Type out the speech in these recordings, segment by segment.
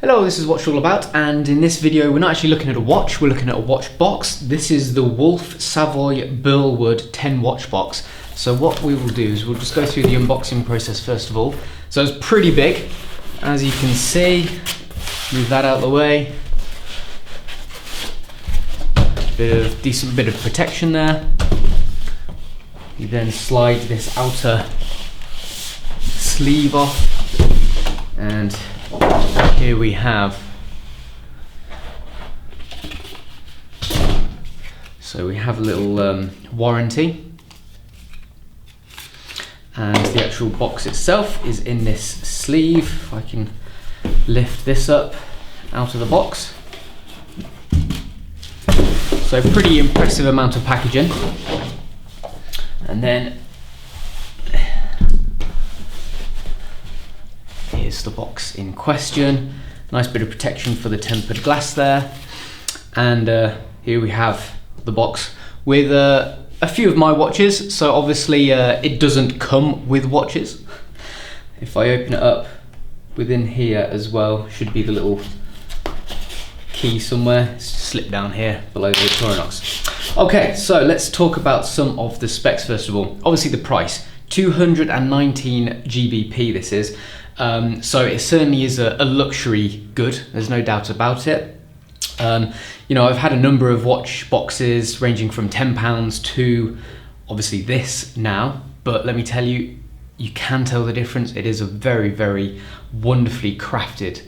Hello, this is Watch All About, and in this video we're not actually looking at a watch, we're looking at a watch box. This is the Wolf Savoy Burlwood 10 watch box. So what we will do is we'll just go through the unboxing process first of all. So it's pretty big, as you can see. Move that out of the way. Decent bit of protection there. You then slide this outer sleeve off, and here we have, so we have a little warranty, and the actual box itself is in this sleeve. If I can lift this up out of the box. So pretty impressive amount of packaging. And then here's the box in question. Nice bit of protection for the tempered glass there. And here we have the box with a few of my watches. So obviously it doesn't come with watches. If I open it up, within here as well should be the little key somewhere. It's slipped down here below the Victorinox. Okay, so let's talk about some of the specs first of all. Obviously the price, 219 GBP this is. So it certainly is a luxury good, there's no doubt about it. You know, I've had a number of watch boxes ranging from £10 to obviously this now, but let me tell you, you can tell the difference. It is a very, very wonderfully crafted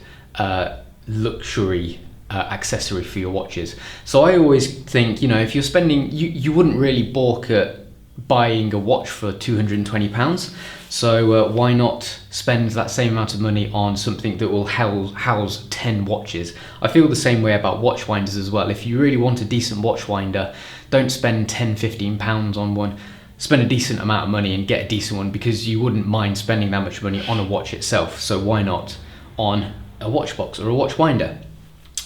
luxury accessory for your watches. So I always think, you know, if you're spending, you wouldn't really balk at buying a watch for £220. So why not spend that same amount of money on something that will house 10 watches? I feel the same way about watch winders as well. If you really want a decent watch winder, don't spend £10–15 on one. Spend a decent amount of money and get a decent one, because you wouldn't mind spending that much money on a watch itself. So why not on a watch box or a watch winder?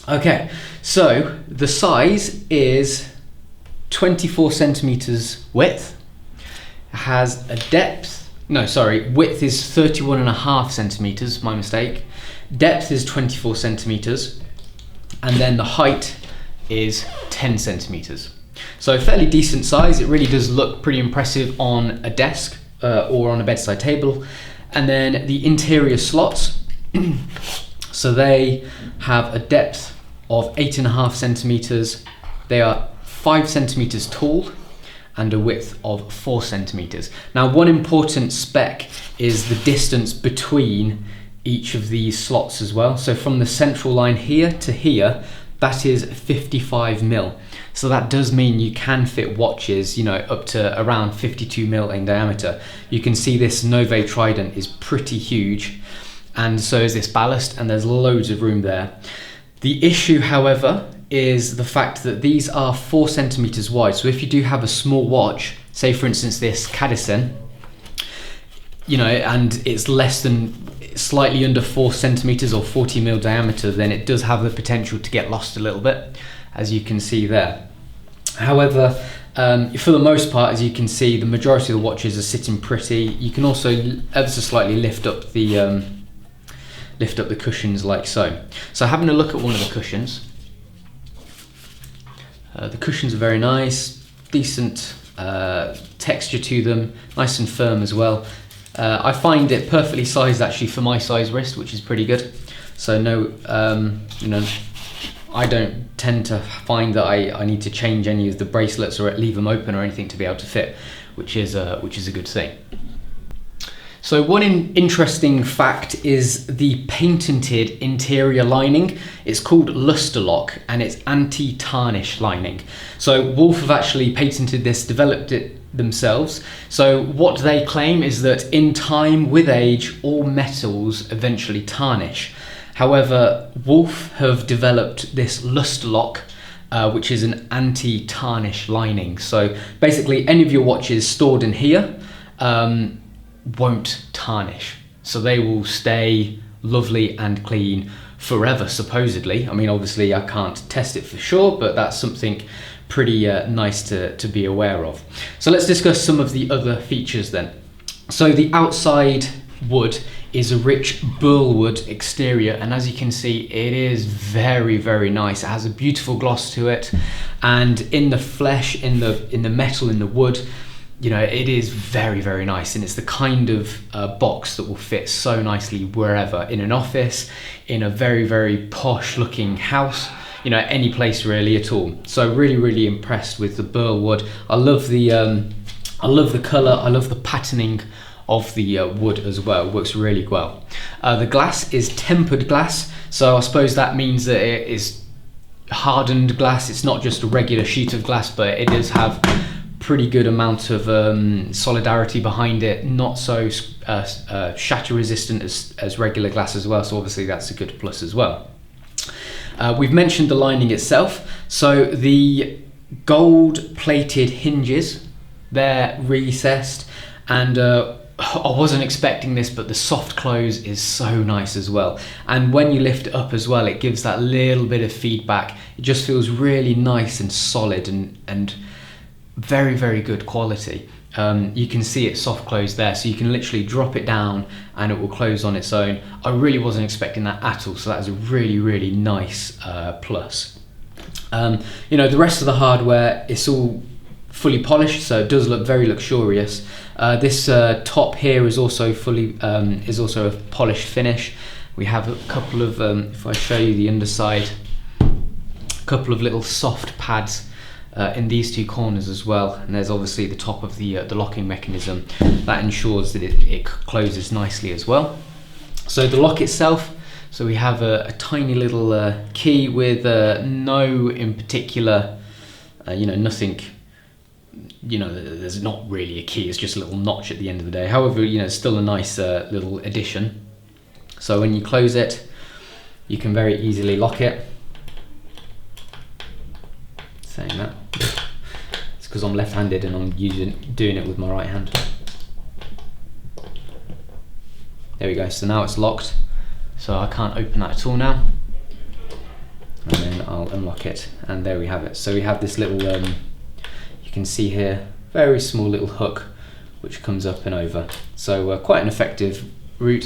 Okay, so the size is 24 centimeters width. It has a width is 31.5 centimeters, my mistake. Depth is 24 centimeters, and then the height is 10 centimeters. So fairly decent size. It really does look pretty impressive on a desk or on a bedside table. And then the interior slots, so they have a depth of 8.5 centimeters. They are 5 centimeters tall and a width of 4 centimeters. Now, one important spec is the distance between each of these slots as well. So from the central line here to here, that is 55 mil. So that does mean you can fit watches, you know, up to around 52 mil in diameter. You can see this Nove Trident is pretty huge, and so is this ballast, and there's loads of room there. The issue, however, is the fact that these are 4 centimeters wide. So if you do have a small watch, say for instance this Cadisen, you know, and it's slightly under 4 centimeters or 40 mil diameter, then it does have the potential to get lost a little bit, as you can see there. However, for the most part, as you can see, the majority of the watches are sitting pretty. You can also ever so slightly lift up the cushions like so. So having a look at one of the cushions, the cushions are very nice, decent texture to them, nice and firm as well. I find it perfectly sized actually for my size wrist, which is pretty good. So no, you know, I don't tend to find that I need to change any of the bracelets or leave them open or anything to be able to fit, which is a good thing. So one interesting fact is the patented interior lining. It's called Luster Lock, and it's anti-tarnish lining. So Wolf have actually patented this, developed it themselves. So what they claim is that in time, with age, all metals eventually tarnish. However, Wolf have developed this Luster Lock, which is an anti-tarnish lining. So basically any of your watches stored in here won't tarnish. So they will stay lovely and clean forever, supposedly. I mean, obviously I can't test it for sure, but that's something pretty nice to be aware of. So let's discuss some of the other features then. So the outside wood is a rich Burlwood exterior, and as you can see, it is very, very nice. It has a beautiful gloss to it, and in the flesh, in the metal, in the wood, you know, it is very, very nice, and it's the kind of box that will fit so nicely wherever, in an office, in a very, very posh looking house, you know, any place really at all. So really, really impressed with the Burlwood. I love the colour, I love the patterning of the wood as well. It works really well. The glass is tempered glass, so I suppose that means that it is hardened glass. It's not just a regular sheet of glass, but it does have pretty good amount of solidarity behind it, not so shatter resistant as regular glass as well, so obviously that's a good plus as well. We've mentioned the lining itself, so the gold plated hinges, they're recessed, and I wasn't expecting this, but the soft close is so nice as well, and when you lift it up as well, it gives that little bit of feedback. It just feels really nice and solid and very, very good quality. You can see it soft close there, so you can literally drop it down and it will close on its own. I really wasn't expecting that at all, so that is a really, really nice plus. You know, the rest of the hardware, it's all fully polished, so it does look very luxurious. This top here is also a polished finish. We have a couple of, if I show you the underside, a couple of little soft pads in these two corners as well, and there's obviously the top of the locking mechanism that ensures that it closes nicely as well. So the lock itself, so we have a tiny little key with no in particular, you know, nothing, you know, there's not really a key, it's just a little notch at the end of the day. However, you know, it's still a nice little addition. So when you close it, you can very easily lock it. Saying that, it's because I'm left-handed and I'm doing it with my right hand. There we go, so now it's locked, so I can't open that at all now. And then I'll unlock it, and there we have it. So we have this little, you can see here, very small little hook which comes up and over. So quite an effective route.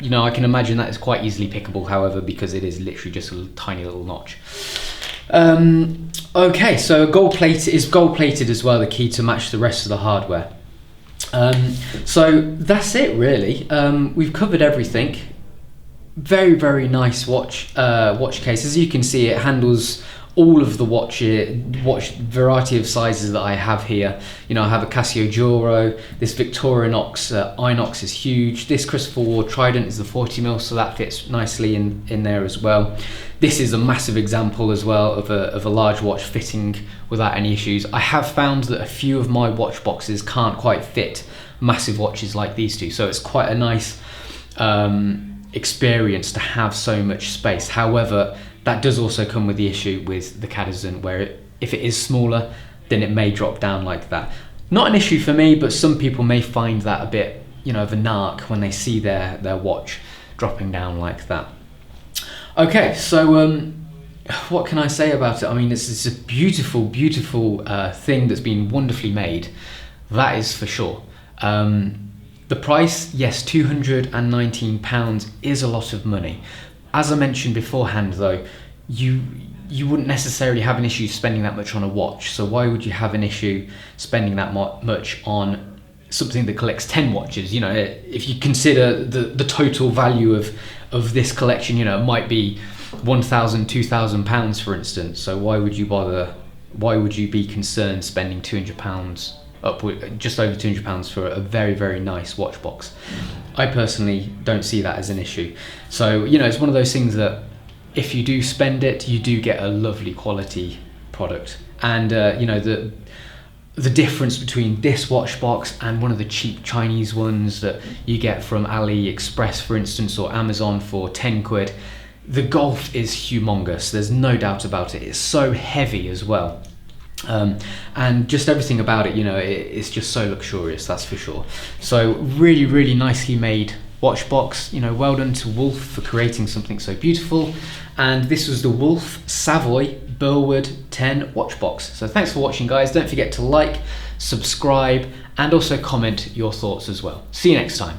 You know, I can imagine that is quite easily pickable, however, because it is literally just a tiny little notch. Okay, so gold plated as well, the key to match the rest of the hardware. So that's it really. We've covered everything. Very, very nice watch case. As you can see, it handles all of the watch variety of sizes that I have here. You know, I have a Casio Juro, this Victorinox Inox is huge, this Christopher Ward Trident is the 40mm, so that fits nicely in there as well. This is a massive example as well of a large watch fitting without any issues. I have found that a few of my watch boxes can't quite fit massive watches like these two, so it's quite a nice experience to have so much space. However, that does also come with the issue with the Cadizan, where if it is smaller, then it may drop down like that. Not an issue for me, but some people may find that a bit, you know, of a narc when they see their watch dropping down like that. Okay, so what can I say about it? I mean, it's a beautiful, beautiful thing that's been wonderfully made. That is for sure. The price, yes, £219 is a lot of money. As I mentioned beforehand though, you wouldn't necessarily have an issue spending that much on a watch, so why would you have an issue spending that much on something that collects 10 watches? You know, if you consider the total value of this collection, you know, it might be £1,000, £2,000 for instance, so why would you bother, why would you be concerned spending £200, just over £200 for a very, very nice watch box? I personally don't see that as an issue. So, you know, it's one of those things that if you do spend it, you do get a lovely quality product. And, you know, the difference between this watch box and one of the cheap Chinese ones that you get from AliExpress, for instance, or Amazon for 10 quid, the gulf is humongous. There's no doubt about it. It's so heavy as well. And just everything about it, you know, it's just so luxurious, that's for sure. So really, really nicely made watch box. You know, well done to Wolf for creating something so beautiful. And this was the Wolf Savoy Burlwood 10 watch box. So thanks for watching, guys. Don't forget to like, subscribe, and also comment your thoughts as well. See you next time.